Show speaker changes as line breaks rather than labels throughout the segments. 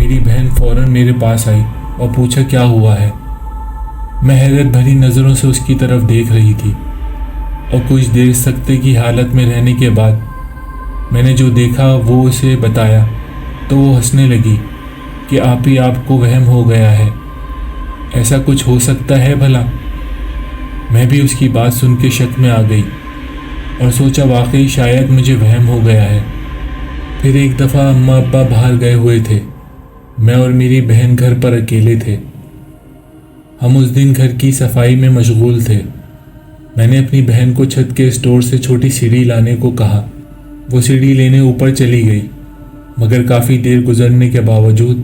میری بہن فوراً میرے پاس آئی اور پوچھا کیا ہوا ہے۔ میں حیرت بھری نظروں سے اس کی طرف دیکھ رہی تھی اور کچھ دیر سکتے کی حالت میں رہنے کے بعد میں نے جو دیکھا وہ اسے بتایا تو وہ ہنسنے لگی کہ آپ کو وہم ہو گیا ہے، ایسا کچھ ہو سکتا ہے بھلا؟ میں بھی اس کی بات سن کے شک میں آ گئی اور سوچا واقعی شاید مجھے وہم ہو گیا ہے۔ پھر ایک دفعہ اماں ابا باہر گئے ہوئے تھے، میں اور میری بہن گھر پر اکیلے تھے۔ ہم اس دن گھر کی صفائی میں مشغول تھے۔ میں نے اپنی بہن کو چھت کے اسٹور سے چھوٹی سیڑھی لانے کو کہا۔ وہ سیڑھی لینے اوپر چلی گئی مگر کافی دیر گزرنے کے باوجود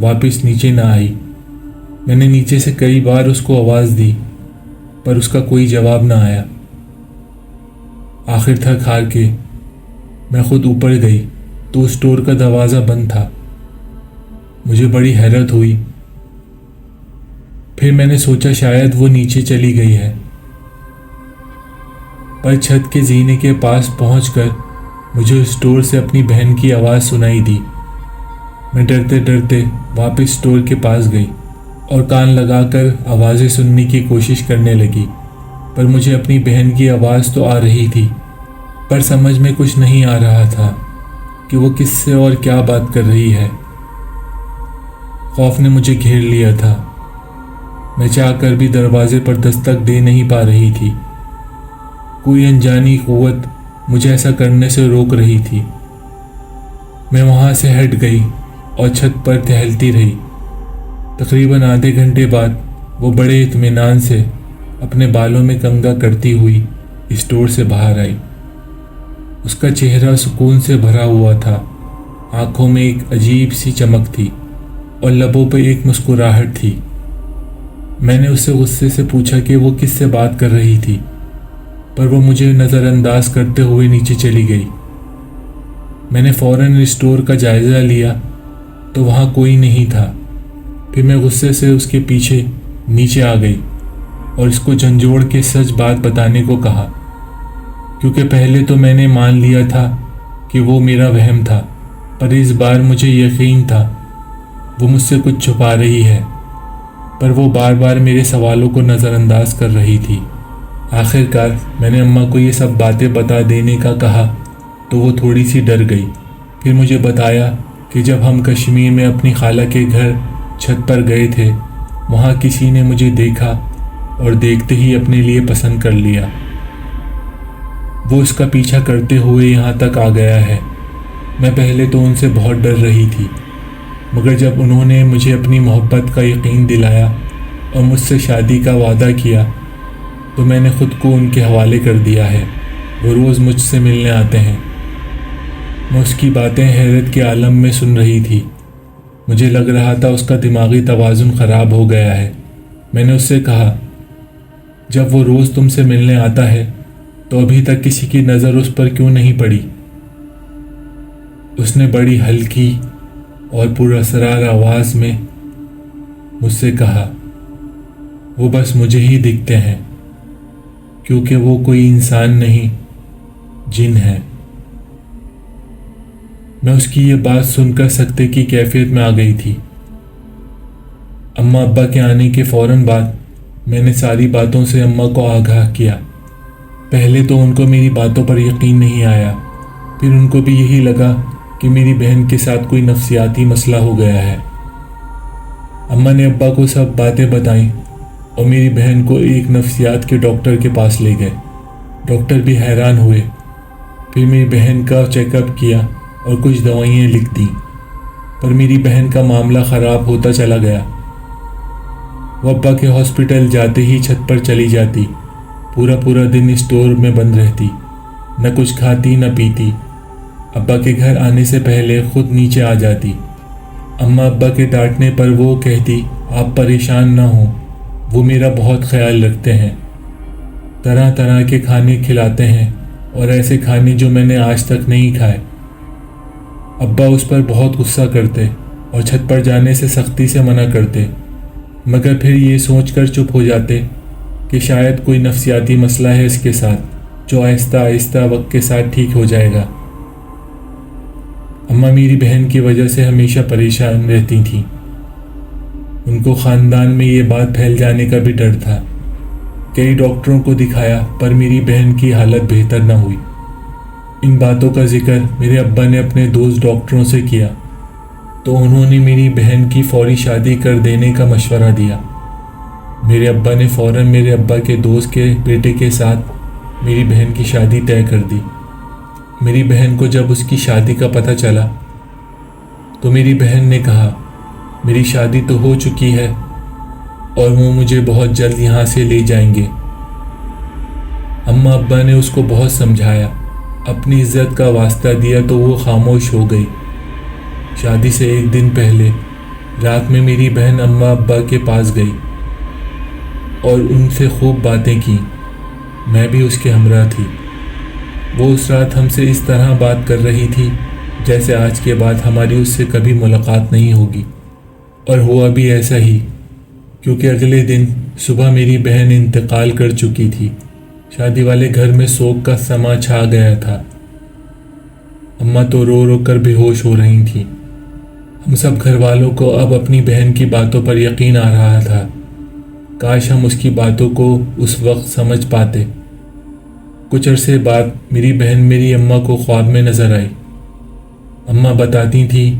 واپس نیچے نہ آئی۔ میں نے نیچے سے کئی بار اس کو آواز دی پر اس کا کوئی جواب نہ آیا۔ آخر تھک ہار کے میں خود اوپر گئی تو اسٹور کا دروازہ بند تھا۔ مجھے بڑی حیرت ہوئی۔ پھر میں نے سوچا شاید وہ نیچے چلی گئی ہے، پر چھت کے زینے کے پاس پہنچ کر مجھے اسٹور سے اپنی بہن کی آواز سنائی دی۔ میں ڈرتے ڈرتے واپس اسٹور کے پاس گئی اور کان لگا کر آوازیں سننے کی کوشش کرنے لگی، پر مجھے اپنی بہن کی آواز تو آ رہی تھی پر سمجھ میں کچھ نہیں آ رہا تھا کہ وہ کس سے اور کیا بات کر رہی ہے۔ خوف نے مجھے گھیر لیا تھا۔ میں چاہ کر بھی دروازے پر دستک دے نہیں پا رہی تھی۔ کوئی انجانی قوت مجھے ایسا کرنے سے روک رہی تھی۔ میں وہاں سے ہٹ گئی اور چھت پر ٹہلتی رہی۔ تقریباً آدھے گھنٹے بعد وہ بڑے اطمینان سے اپنے بالوں میں کنگھا کرتی ہوئی اسٹور سے باہر آئی۔ اس کا چہرہ سکون سے بھرا ہوا تھا، آنکھوں میں ایک عجیب سی چمک تھی اور لبوں پہ ایک مسکراہٹ تھی۔ میں نے اس سے غصے سے پوچھا کہ وہ کس سے بات کر رہی تھی، پر وہ مجھے نظر انداز کرتے ہوئے نیچے چلی گئی۔ میں نے فوراً اسٹور کا جائزہ لیا تو وہاں کوئی نہیں تھا۔ پھر میں غصے سے اس کے پیچھے نیچے آ گئی اور اس کو جھنجھوڑ کے سچ بات بتانے کو کہا، کیونکہ پہلے تو میں نے مان لیا تھا کہ وہ میرا وہم تھا، پر اس بار مجھے یقین تھا وہ مجھ سے کچھ چھپا رہی ہے، پر وہ بار بار میرے سوالوں کو نظر انداز کر رہی تھی۔ آخر کار میں نے اماں کو یہ سب باتیں بتا دینے کا کہا تو وہ تھوڑی سی ڈر گئی۔ پھر مجھے بتایا کہ جب ہم کشمیر میں اپنی خالہ کے گھر چھت پر گئے تھے، وہاں کسی نے مجھے دیکھا اور دیکھتے ہی اپنے لیے پسند کر لیا۔ وہ اس کا پیچھا کرتے ہوئے یہاں تک آ گیا ہے۔ میں پہلے تو ان سے بہت ڈر رہی تھی، مگر جب انہوں نے مجھے اپنی محبت کا یقین دلایا اور مجھ سے شادی کا وعدہ کیا تو میں نے خود کو ان کے حوالے کر دیا ہے۔ وہ روز مجھ سے ملنے آتے ہیں۔ میں اس کی باتیں حیرت کے عالم میں سن رہی تھی۔ مجھے لگ رہا تھا اس کا دماغی توازن خراب ہو گیا ہے۔ میں نے اس سے کہا، جب وہ روز تم سے ملنے آتا ہے تو ابھی تک کسی کی نظر اس پر کیوں نہیں پڑی؟ اس نے بڑی ہلکی اور پراسرار آواز میں مجھ سے کہا، وہ بس مجھے ہی دکھتے ہیں، کیونکہ وہ کوئی انسان نہیں، جن ہے۔ میں اس کی یہ بات سن کر سکتے کی کیفیت میں آ گئی تھی۔ اماں ابا کے آنے کے فوراً بعد میں نے ساری باتوں سے اماں کو آگاہ کیا۔ پہلے تو ان کو میری باتوں پر یقین نہیں آیا، پھر ان کو بھی یہی لگا کہ میری بہن کے ساتھ کوئی نفسیاتی مسئلہ ہو گیا ہے۔ اماں نے ابا کو سب باتیں بتائیں اور میری بہن کو ایک نفسیات کے ڈاکٹر کے پاس لے گئے۔ ڈاکٹر بھی حیران ہوئے۔ پھر میری بہن کا چیک اپ کیا اور کچھ دوائیں لکھ دیں، پر میری بہن کا معاملہ خراب ہوتا چلا گیا۔ وہ ابا کے ہاسپٹل جاتے ہی چھت پر چلی جاتی، پورا دن اسٹور میں بند رہتی، نہ کچھ کھاتی نہ پیتی۔ ابا کے گھر آنے سے پہلے خود نیچے آ جاتی۔ اماں ابا کے ڈانٹنے پر وہ کہتی، آپ پریشان نہ ہوں، وہ میرا بہت خیال رکھتے ہیں، طرح طرح کے کھانے کھلاتے ہیں اور ایسے کھانے جو میں نے آج تک نہیں کھائے۔ ابا اس پر بہت غصہ کرتے اور چھت پر جانے سے سختی سے منع کرتے، مگر پھر یہ سوچ کر چپ ہو جاتے کہ شاید کوئی نفسیاتی مسئلہ ہے اس کے ساتھ، جو آہستہ آہستہ وقت کے ساتھ ٹھیک ہو جائے گا۔ اماں میری بہن کی وجہ سے ہمیشہ پریشان رہتی تھیں۔ ان کو خاندان میں یہ بات پھیل جانے کا بھی ڈر تھا۔ کئی ڈاکٹروں کو دکھایا پر میری بہن کی حالت بہتر نہ ہوئی۔ ان باتوں کا ذکر میرے ابا نے اپنے دوست ڈاکٹروں سے کیا تو انہوں نے میری بہن کی فوری شادی کر دینے کا مشورہ دیا۔ میرے ابا نے فوراً میرے ابا کے دوست کے بیٹے کے ساتھ میری بہن کی شادی طے کر دی۔ میری بہن کو جب اس کی شادی کا پتہ چلا تو میری بہن نے کہا میری شادی تو ہو چکی ہے اور وہ مجھے بہت جلد یہاں سے لے جائیں گے۔ اماں ابا نے اس کو بہت سمجھایا، اپنی عزت کا واسطہ دیا تو وہ خاموش ہو گئی۔ شادی سے ایک دن پہلے رات میں میری بہن اماں ابا کے پاس گئی اور ان سے خوب باتیں کی۔ میں بھی اس کے ہمراہ تھی۔ وہ اس رات ہم سے اس طرح بات کر رہی تھی جیسے آج کے بعد ہماری اس سے کبھی ملاقات نہیں ہوگی، اور ہوا بھی ایسا ہی، کیونکہ اگلے دن صبح میری بہن انتقال کر چکی تھی۔ شادی والے گھر میں سوگ کا سما چھا گیا تھا۔ اماں تو رو رو کر بے ہوش ہو رہی تھیں۔ ہم سب گھر والوں کو اب اپنی بہن کی باتوں پر یقین آ رہا تھا۔ کاش ہم اس کی باتوں کو اس وقت سمجھ پاتے۔ کچھ عرصے بعد میری بہن میری اماں کو خواب میں نظر آئی۔ اماں بتاتی تھیں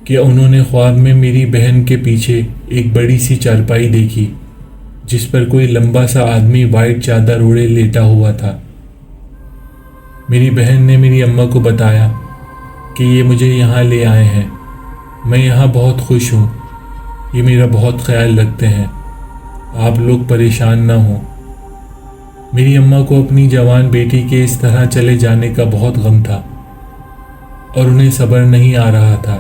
کہ انہوں نے خواب میں میری بہن کے پیچھے ایک بڑی سی چارپائی دیکھی جس پر کوئی لمبا سا آدمی وائٹ چادر اوڑھے لیٹا ہوا تھا۔ میری بہن نے میری اماں کو بتایا کہ یہ مجھے یہاں لے آئے ہیں، میں یہاں بہت خوش ہوں، یہ میرا بہت خیال رکھتے ہیں، آپ لوگ پریشان نہ ہوں۔ میری اماں کو اپنی جوان بیٹی کے اس طرح چلے جانے کا بہت غم تھا اور انہیں صبر نہیں آ رہا تھا،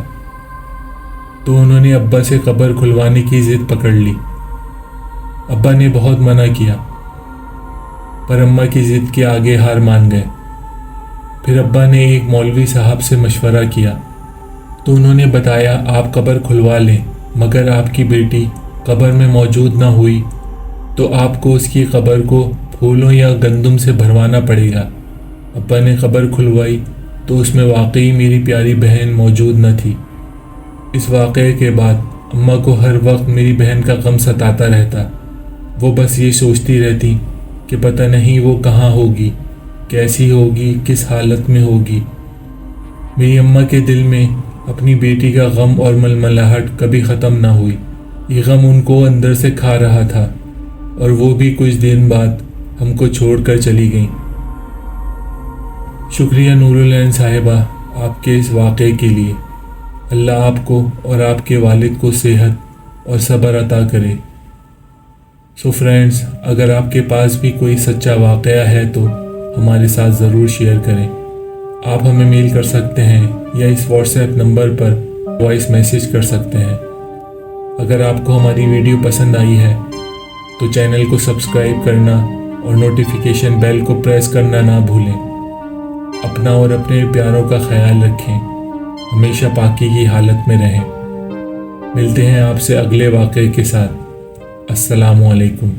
تو انہوں نے ابا سے قبر کھلوانے کی ضد پکڑ لی۔ ابا نے بہت منع کیا پر اماں کی ضد کے آگے ہار مان گئے۔ پھر ابا نے ایک مولوی صاحب سے مشورہ کیا تو انہوں نے بتایا آپ قبر کھلوا لیں، مگر آپ کی بیٹی قبر میں موجود نہ ہوئی تو آپ کو اس کی قبر کو پھولوں یا گندم سے بھروانا پڑے گا۔ ابا نے قبر کھلوائی تو اس میں واقعی میری پیاری بہن موجود نہ تھی۔ اس واقعے کے بعد اماں کو ہر وقت میری بہن کا غم ستاتا رہتا۔ وہ بس یہ سوچتی رہتی کہ پتہ نہیں وہ کہاں ہوگی، کیسی ہوگی، کس حالت میں ہوگی۔ میری اماں کے دل میں اپنی بیٹی کا غم اور ململاہٹ کبھی ختم نہ ہوئی۔ یہ غم ان کو اندر سے کھا رہا تھا، اور وہ بھی کچھ دن بعد ہم کو چھوڑ کر چلی گئیں۔ شکریہ نور العین صاحبہ آپ کے اس واقعے کے لیے۔ اللہ آپ کو اور آپ کے والد کو صحت اور صبر عطا کرے۔ سو فرینڈز، اگر آپ کے پاس بھی کوئی سچا واقعہ ہے تو ہمارے ساتھ ضرور شیئر کریں۔ آپ ہمیں میل کر سکتے ہیں یا اس واٹس ایپ نمبر پر وائس میسیج کر سکتے ہیں۔ اگر آپ کو ہماری ویڈیو پسند آئی ہے تو چینل کو سبسکرائب کرنا اور نوٹیفیکیشن بیل کو پریس کرنا نہ بھولیں۔ اپنا اور اپنے پیاروں کا خیال رکھیں، ہمیشہ پاکی کی حالت میں رہیں۔ ملتے ہیں آپ سے اگلے واقعے کے ساتھ۔ السلام علیکم۔